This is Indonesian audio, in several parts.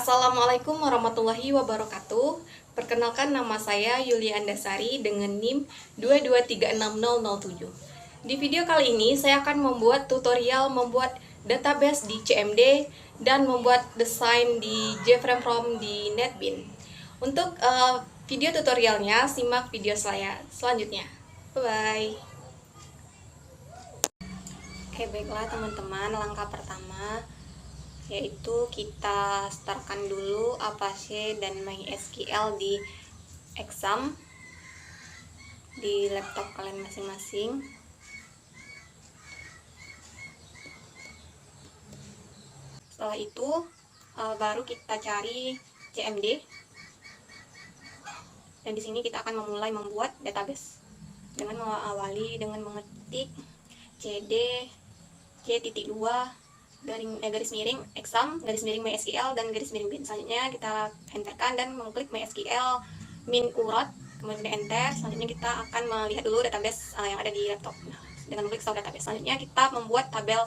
Assalamualaikum warahmatullahi wabarakatuh. Perkenalkan, nama saya Yulia Andasari dengan NIM 2236007. Di video kali ini saya akan membuat tutorial membuat database di CMD dan membuat desain di JFrame From di NetBeans. Untuk video tutorialnya, simak video saya selanjutnya. Bye-bye. Oke, baiklah teman-teman, langkah pertama yaitu kita startkan dulu Apache dan MySQL di exam di laptop kalian masing-masing. Setelah itu baru kita cari CMD, dan di sini kita akan memulai membuat database dengan mengawali dengan mengetik cd c.2 garis miring exam garis miring MySQL dan garis miring bin. Selanjutnya kita enterkan dan mengklik MySQL min urat, kemudian enter. Selanjutnya kita akan melihat dulu database yang ada di laptop. Nah, dengan mengklik start database, selanjutnya kita membuat tabel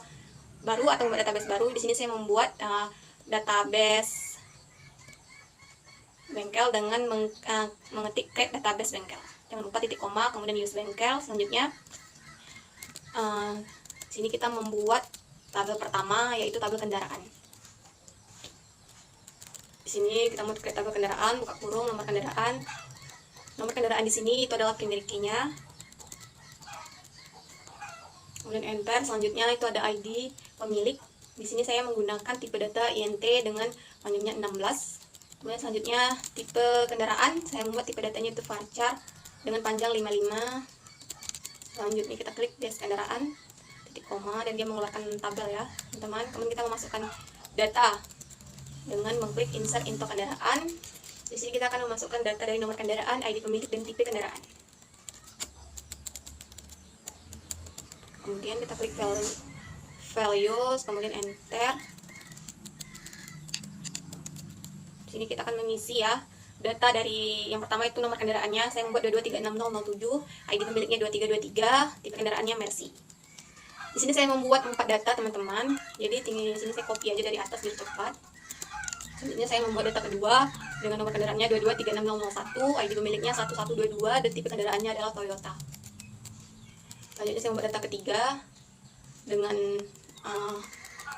baru atau membuat database baru. Di sini saya membuat database bengkel dengan mengetik create database bengkel. Jangan lupa titik koma, kemudian use bengkel. Selanjutnya sini kita membuat tabel pertama, yaitu tabel kendaraan. Di sini kita mau create tabel kendaraan, buka kurung nomor kendaraan. Nomor kendaraan di sini itu adalah primary key-nya. Kemudian enter. Selanjutnya itu ada ID pemilik. Di sini saya menggunakan tipe data INT dengan panjangnya 16. Kemudian selanjutnya tipe kendaraan, saya membuat tipe datanya itu varchar dengan panjang 55. Selanjutnya kita klik dash kendaraan, titik koma, dan dia mengeluarkan tabel ya teman-teman. Kemudian kita memasukkan data dengan mengklik insert into kendaraan. Di sini kita akan memasukkan data dari nomor kendaraan, ID pemilik, dan tipe kendaraan. Kemudian kita klik values, kemudian enter. Di sini kita akan mengisi ya data dari yang pertama itu nomor kendaraannya. Saya membuat 2236007, ID pemiliknya 2323, tipe kendaraannya Mercy. Di sini saya membuat 4 data teman-teman. Jadi di sini saya copy aja dari atas biar cepat. Selanjutnya saya membuat data kedua dengan nomor kendaraannya 2236001, ID pemiliknya 1122, dan tipe kendaraannya adalah Toyota. Selanjutnya saya membuat data ketiga dengan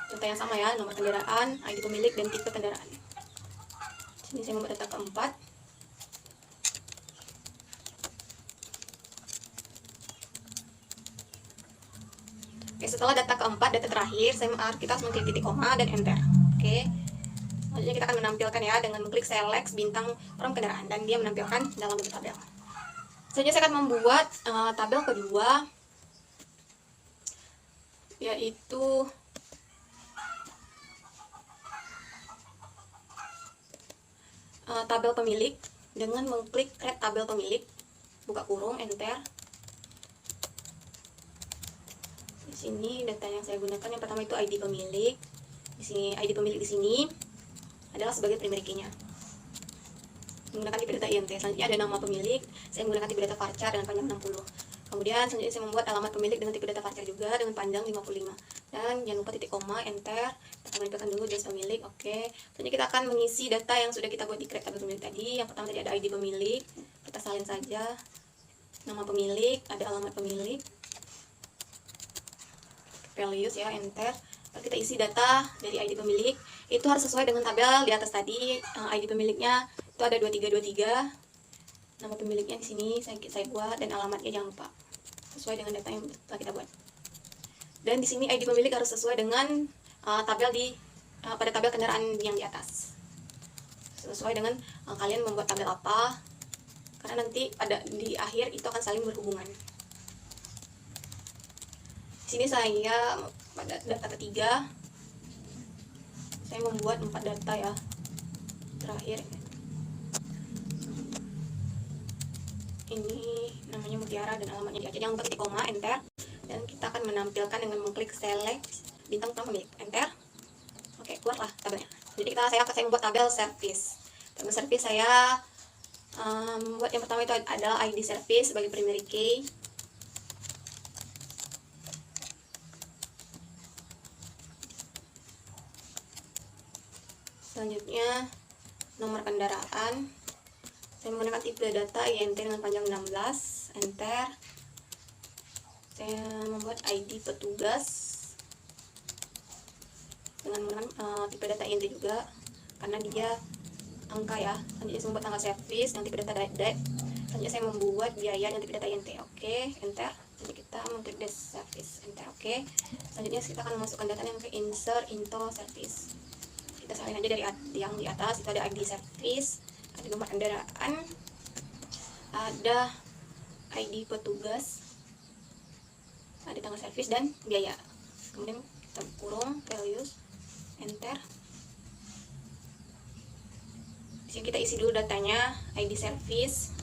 data yang sama ya, nomor kendaraan, ID pemilik, dan tipe kendaraan. Di sini saya membuat data keempat. Oke, setelah data keempat, data terakhir, kita harus mengklik titik koma dan enter. Oke, selanjutnya kita akan menampilkan ya dengan mengklik select bintang from kendaraan, dan dia menampilkan dalam bentuk tabel. Selanjutnya saya akan membuat tabel kedua, yaitu tabel pemilik dengan mengklik create tabel pemilik, buka kurung, enter. Di sini data yang saya gunakan yang pertama itu ID pemilik. Di sini ID pemilik di sini adalah sebagai primary key-nya. Menggunakan tipe data INT. Selanjutnya ada nama pemilik. Saya menggunakan tipe data varchar dengan panjang 60. Kemudian selanjutnya saya membuat alamat pemilik dengan tipe data varchar juga dengan panjang 55. Dan jangan lupa titik koma, enter. Kita akan menempelkan dulu dash pemilik. Oke. Selanjutnya kita akan mengisi data yang sudah kita buat di create tabel pemilik tadi. Yang pertama tadi ada ID pemilik. Kita salin saja. Nama pemilik, ada alamat pemilik. Values ya, enter. Lalu kita isi data dari ID pemilik. Itu harus sesuai dengan tabel di atas tadi. ID pemiliknya itu ada 2323. Nama pemiliknya di sini saya buat, dan alamatnya jangan lupa sesuai dengan data yang telah kita buat. Dan di sini ID pemilik harus sesuai dengan tabel pada tabel kendaraan yang di atas. Sesuai dengan kalian membuat tabel apa, karena nanti di akhir itu akan saling berhubungan. Di sini saya pada data ketiga saya membuat 4 data ya terakhir. Ini namanya Mutiara dan alamatnya di Aceh. Jangan lupa titik koma, enter. Dan kita akan menampilkan dengan mengklik select bintang from pemilik, enter. Oke, keluarlah tabelnya. Jadi saya membuat tabel service. Tabel service saya buat yang pertama itu adalah ID service sebagai primary key. Selanjutnya nomor kendaraan, saya menggunakan tipe data INT dengan panjang 16, enter. Saya membuat ID petugas dengan menggunakan tipe data INT juga karena dia angka ya. Selanjutnya saya membuat tanggal servis yang tipe data date. Selanjutnya saya membuat biaya yang tipe data INT. Oke, enter. Jadi kita mengklik the service, enter. Oke. Selanjutnya kita akan memasukkan data yang ke insert into service. Kita salin aja dari yang di atas. Itu ada ID service, ada nomor kendaraan, ada ID petugas, ada tanggal servis dan biaya. Kemudian kita kurung values, enter. Di sini kita isi dulu datanya, ID service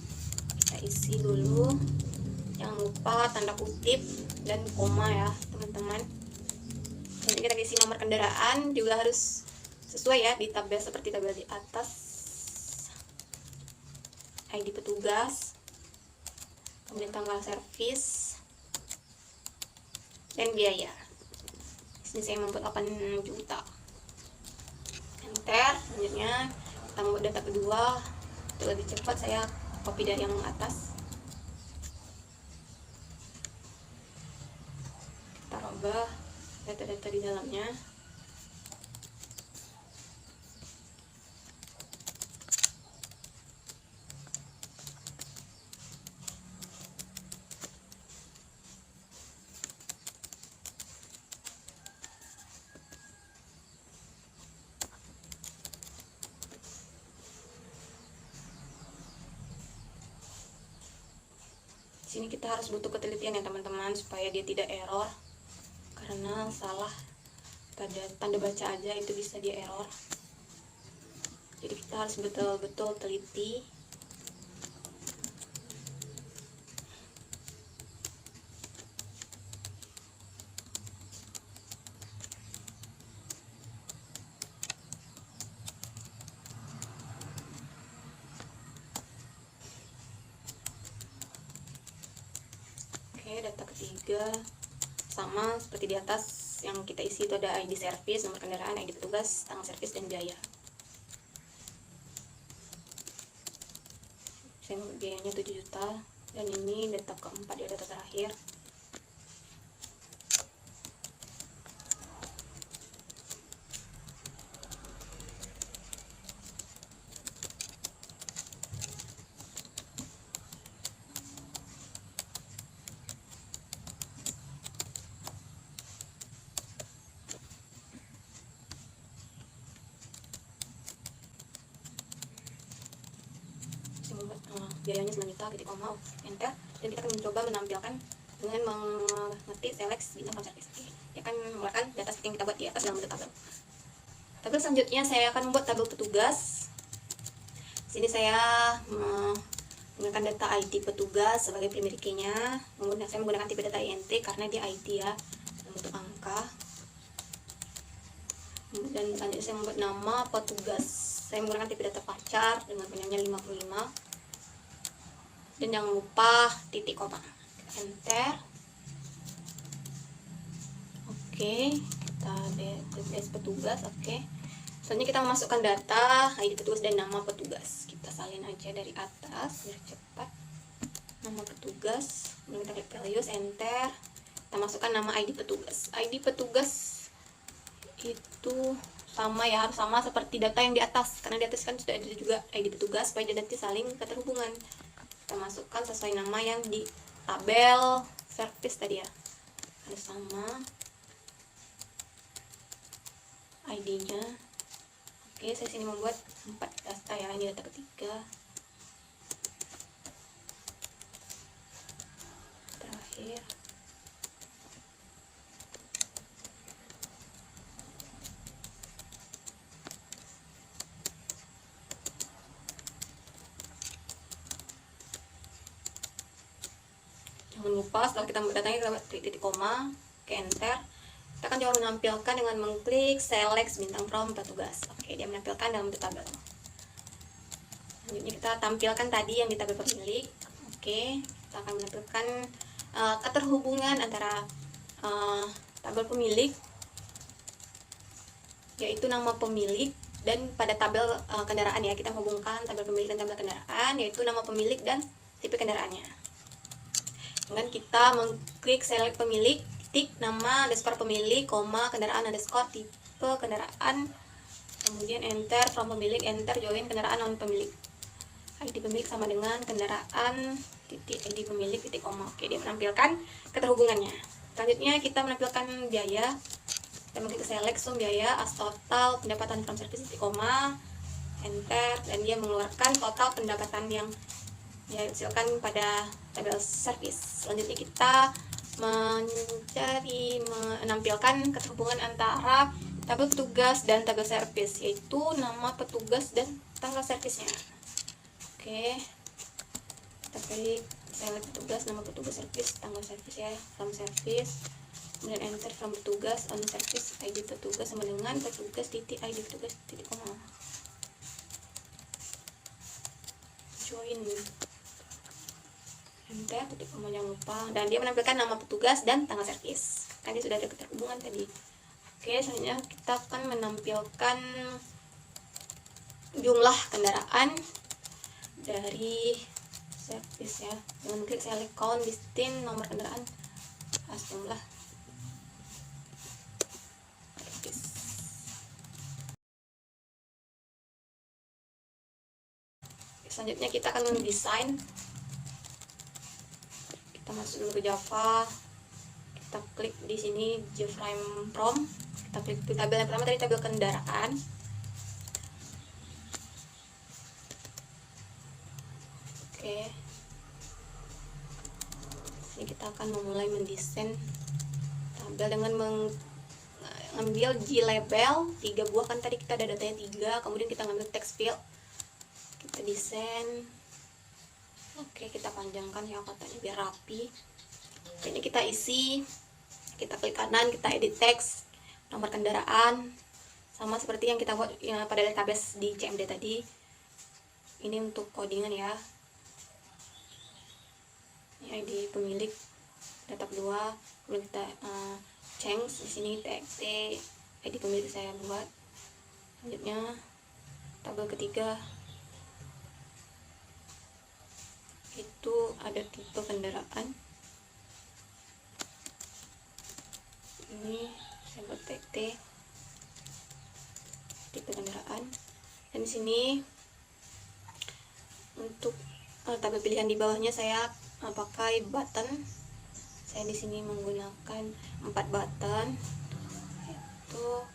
kita isi dulu. Jangan lupa tanda kutip dan koma ya teman-teman. Jadi kita isi nomor kendaraan juga harus sesuai ya di tabel seperti tabel di atas. ID petugas, kemudian tanggal servis dan biaya. Di sini saya membuat 8 juta. Enter. Selanjutnya kita membuat data kedua. Untuk lebih cepat saya copy dari yang atas. Kita rubah data-data di dalamnya. Sini kita harus butuh ketelitian ya teman-teman supaya dia tidak error, karena salah pada tanda baca aja itu bisa dia error. Jadi kita harus betul-betul teliti. Data ketiga sama seperti di atas yang kita isi, itu ada ID service, nomor kendaraan, ID petugas, tanggal servis dan biaya. Saya biayanya 7 juta dan ini data keempat ya, data terakhir. Biayanya 9 juta, ketik koma, enter. Dan kita akan mencoba menampilkan dengan mengetik select bintang service. Dia akan mengeluarkan data seperti yang kita buat di atas dalam bentuk tabel. Tabel selanjutnya saya akan membuat tabel petugas. Di sini saya menggunakan data ID petugas sebagai primary key-nya. Saya menggunakan tipe data INT karena dia ID ya, dalam bentuk angka. Dan selanjutnya saya membuat nama petugas. Saya menggunakan tipe data pacar dengan panjangnya 55. Dan jangan lupa titik koma, enter. Oke, kita klik petugas. Oke, selanjutnya kita memasukkan data ID petugas dan nama petugas. Kita salin aja dari atas biar cepat. Nama petugas, kemudian kita klik values, enter. Kita masukkan nama ID petugas. ID petugas itu sama ya, harus sama seperti data yang di atas, karena di atas kan sudah ada juga ID petugas, supaya nanti saling keterhubungan. Kita masukkan sesuai nama yang di tabel service tadi ya, harus sama ID-nya. Oke, saya sini membuat 4 data ya, ini data ketiga, terakhir. Jangan lupa setelah kita datanya kita klik titik koma, ke enter. Kita akan coba menampilkan dengan mengklik select bintang from petugas. Oke, dia menampilkan dalam tabel. Selanjutnya kita tampilkan tadi yang di tabel pemilik. Oke, kita akan menampilkan keterhubungan antara tabel pemilik, yaitu nama pemilik Dan pada tabel kendaraan ya, kita hubungkan tabel pemilik dan tabel kendaraan, yaitu nama pemilik dan tipe kendaraannya. Dengan kita mengklik select pemilik, titik nama underscore pemilik, koma kendaraan underscore tipe kendaraan, kemudian enter from pemilik, enter join kendaraan non pemilik. ID pemilik sama dengan kendaraan titik ID pemilik titik koma. Oke, dia menampilkan keterhubungannya. Selanjutnya kita menampilkan biaya. Kita mengklik select sum biaya as total pendapatan from service titik koma, enter, dan dia mengeluarkan total pendapatan yang dihasilkan pada tabel service. Selanjutnya kita menampilkan keterhubungan antara tabel petugas dan tabel service, yaitu nama petugas dan tanggal servisnya. Oke, kita klik select petugas, nama petugas, service, tanggal servis ya, from service, kemudian enter from petugas, on service, ID petugas sama dengan petugas titik ID petugas titik koma, join, enter titik koma, jangan lupa, dan dia menampilkan nama petugas dan tanggal servis. Tadi sudah ada keterhubungan tadi. Oke, selanjutnya kita akan menampilkan jumlah kendaraan dari servis ya, dengan klik select count distin nomor kendaraan as jumlah servis. Selanjutnya kita akan mendesain. Kita masuk dulu ke Java, kita klik di sini JFrame From, kita klik di tabel yang pertama tadi, tabel kendaraan. Oke, ini kita akan memulai mendesain tabel dengan mengambil G label 3 buah, kan tadi kita ada datanya 3, kemudian kita ngambil text field, kita desain. Oke, kita panjangkan ya katanya biar rapi. Ini kita isi, kita klik kanan, kita edit text, nomor kendaraan, sama seperti yang kita buat ya, pada database di CMD tadi. Ini untuk codingan ya. Ini ID pemilik, data kedua, kemudian kita change di sini txt ID pemilik saya buat. Selanjutnya tabel ketiga itu ada tipe kendaraan. Ini saya buat txt tipe kendaraan, dan di sini untuk tabel pilihan di bawahnya saya pakai button. Saya di sini menggunakan 4 button. Itu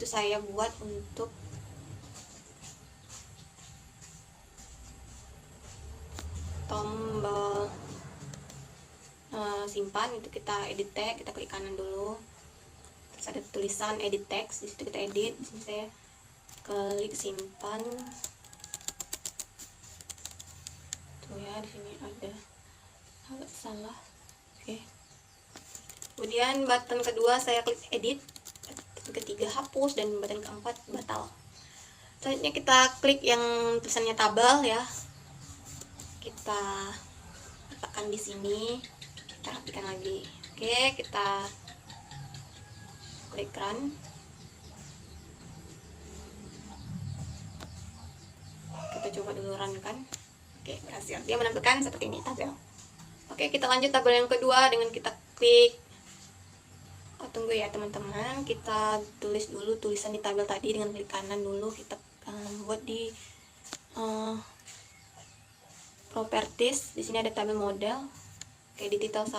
saya buat untuk tombol simpan. Itu kita edit text, kita klik kanan dulu, terus ada tulisan edit text, di situ kita edit. Di sini saya klik simpan. Tuh ya, di sini ada agak salah. Oke. Kemudian button kedua saya klik edit, button ketiga hapus, dan button keempat batal. Selanjutnya kita klik yang tulisannya tabel ya, kita letakkan di sini, kita rapikan lagi. Oke, kita klik run. Kita coba dulu run kan. Oke, berhasil. Dia menampilkan seperti ini tabel. Oke, kita lanjut tabel yang kedua dengan kita klik. Tunggu ya teman-teman, kita tulis dulu tulisan di tabel tadi dengan klik kanan dulu. Kita buat di properties. Di sini ada tabel model. Oke, di titel 1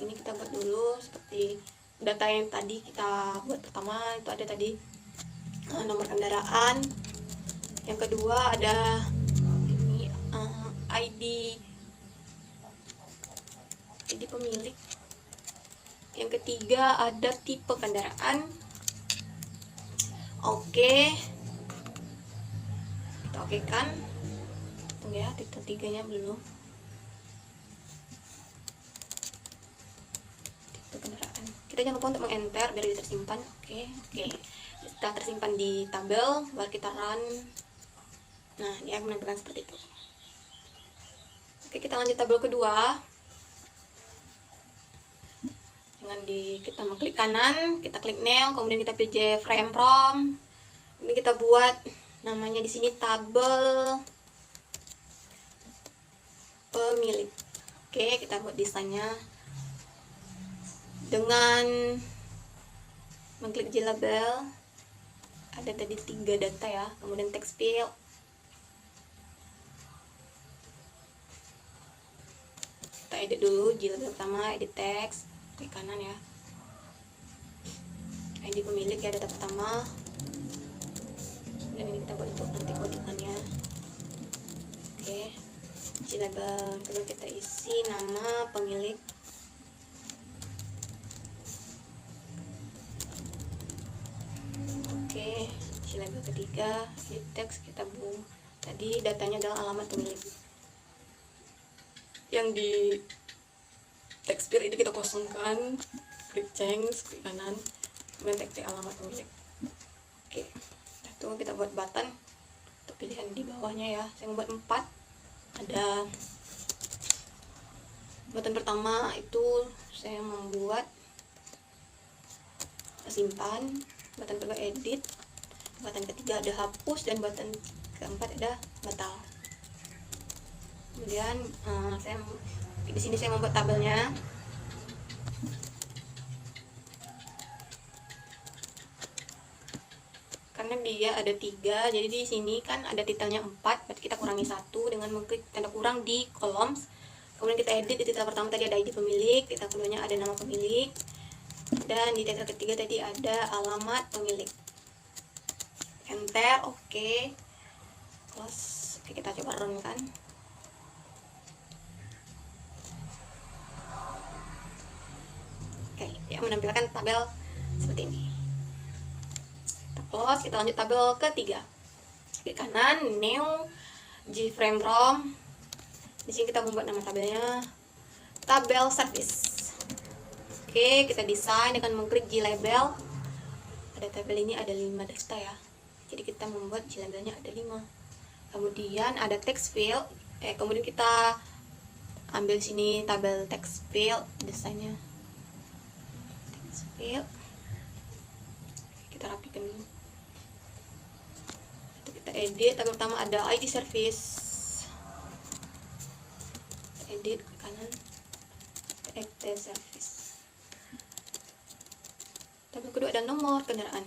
ini kita buat dulu seperti data yang tadi kita buat pertama. Itu ada tadi nomor kendaraan. Yang kedua ada ini ID pemilik. Yang ketiga ada tipe kendaraan. Oke, kita oke kan. Tunggu ya, titel 3 nya belum. Tipe kendaraan, kita jangan lupa untuk meng-enter biar dia tersimpan. Oke, setelah tersimpan di tabel baru kita run. Nah, dia menampilkan seperti itu. Oke, kita lanjut tabel kedua. Dengan kita mengklik kanan, kita klik new, kemudian kita pilih frame from. Ini kita buat namanya di sini tabel pemilik. Oke, kita buat desainnya dengan mengklik label. Ada tadi 3 data ya, kemudian text field, kita edit dulu label pertama, edit text, klik kanan ya, ID pemilik ya, data pertama, dan ini kita buat untuk nanti kodikannya. Oke, label, kemudian kita isi nama pemilik. Oke, label ketiga, di teks kita tadi datanya adalah alamat pemilik. Yang di text field ini kita kosongkan, klik change, klik kanan, kemudian ketik alamat pemilik. Oke, itu kita buat button untuk pilihan di bawahnya ya. Saya membuat 4. Ada button pertama itu saya membuat simpan, button kedua edit, button ketiga ada hapus, dan button keempat ada batal. Kemudian di sini saya membuat tabelnya. Karena dia ada 3, jadi di sini kan ada titelnya 4, berarti kita kurangi 1 dengan mengklik tanda kurang di columns. Kemudian kita edit, di titel pertama tadi ada ID pemilik, titel keduanya ada nama pemilik, dan di titel ketiga tadi ada alamat pemilik. Enter, oke. Close. Oke, kita coba run kan. Oke, ya menampilkan tabel seperti ini. Kita close, kita lanjut tabel ketiga. Klik kanan, new, frame from. Di sini kita membuat nama tabelnya tabel service. Oke, kita desain dengan mengklik label. Pada tabel ini ada 5 data ya. Jadi kita membuat labelnya ada 5. Kemudian ada text field. Kemudian kita ambil sini tabel text field, desainnya text field. Kita rapikan dulu. Itu kita edit. Tabel pertama ada ID service. Edit ke kanan, edit service. Tabel kedua ada nomor kendaraan.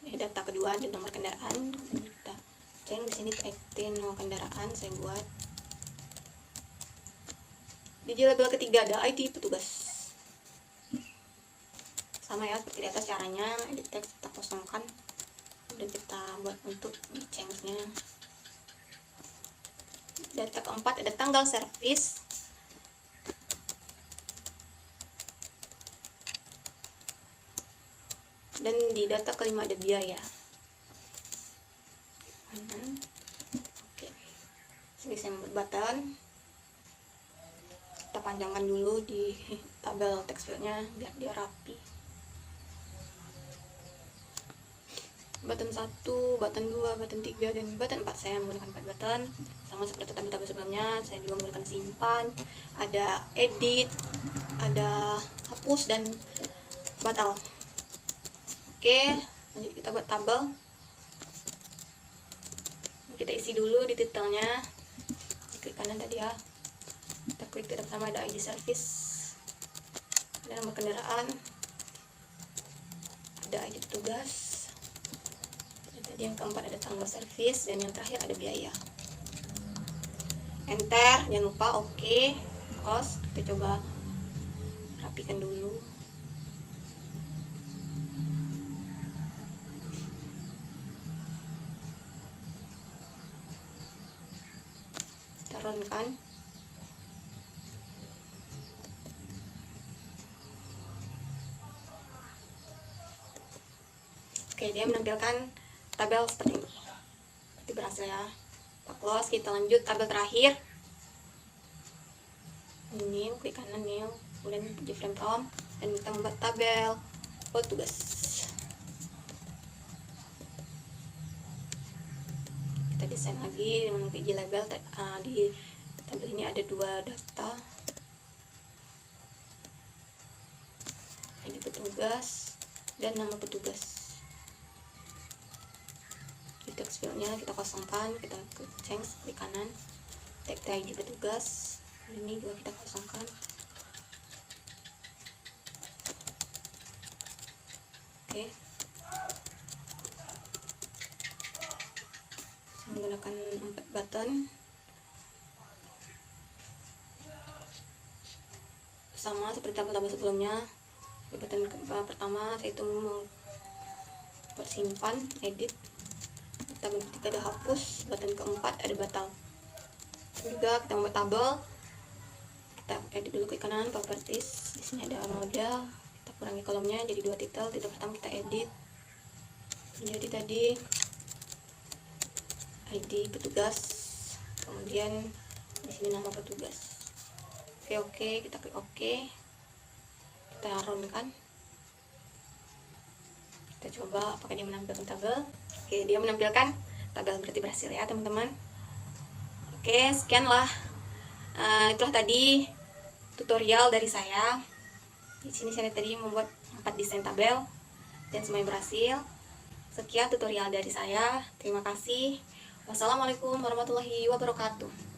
Data kedua ada nomor kendaraan. Kita cek di sini aktif nomor kendaraan, saya buat. Di label ketiga ada ID petugas. Sama ya seperti di atas caranya, edit text kita kosongkan. Dan kita buat untuk change-nya. Data keempat ada tanggal servis. Dan di data kelima ada biaya. Oke, sini saya membuat button. Kita panjangkan dulu di tabel text fieldnya biar dia rapi. Button 1, button 2, button 3, dan button 4. Saya menggunakan 4 button. Sama seperti tabel-tabel sebelumnya, saya juga menggunakan simpan, ada edit, ada hapus, dan batal. Oke, lanjut kita buat tabel. Kita isi dulu di titelnya. Klik kanan tadi ya. Kita klik titel pertama ada ID service, ada nama kendaraan, ada ID petugas, dan tadi yang keempat ada tanggal servis, dan yang terakhir ada biaya. Enter, jangan lupa. Oke, close. Kita coba rapikan dulu. Run kan. Oke, dia menampilkan tabel seperti ini. Berarti berhasil ya. Kita close, kita lanjut tabel terakhir. Ini klik kanan new, kemudian frame from, dan kita membuat tabel petugas. Kita desain lagi dengan PG label. Di tabel ini ada 2 data, petugas dan nama petugas. Di text fieldnya kita kosongkan, kita change klik kanan, tag ID petugas, ini juga kita kosongkan. Oke, menggunakan 4 button sama seperti tabel-tabel sebelumnya. Di button pertama saya itu membuat simpan, edit. Button ketiga ada hapus, button keempat ada batal. Juga kita membuat tabel, kita edit dulu, klik kanan properties, di sini ada modal, kita kurangi kolomnya jadi 2 titel. Titel pertama kita edit jadi tadi ID petugas, kemudian di sini nama petugas. Oke, kita klik OK, kita runkan, kita coba apakah dia menampilkan tabel. Oke, dia menampilkan tabel, berarti berhasil ya teman-teman. Oke, sekianlah itulah tadi tutorial dari saya. Di sini saya tadi membuat 4 desain tabel dan semuanya berhasil. Sekian tutorial dari saya, terima kasih. Wassalamualaikum warahmatullahi wabarakatuh.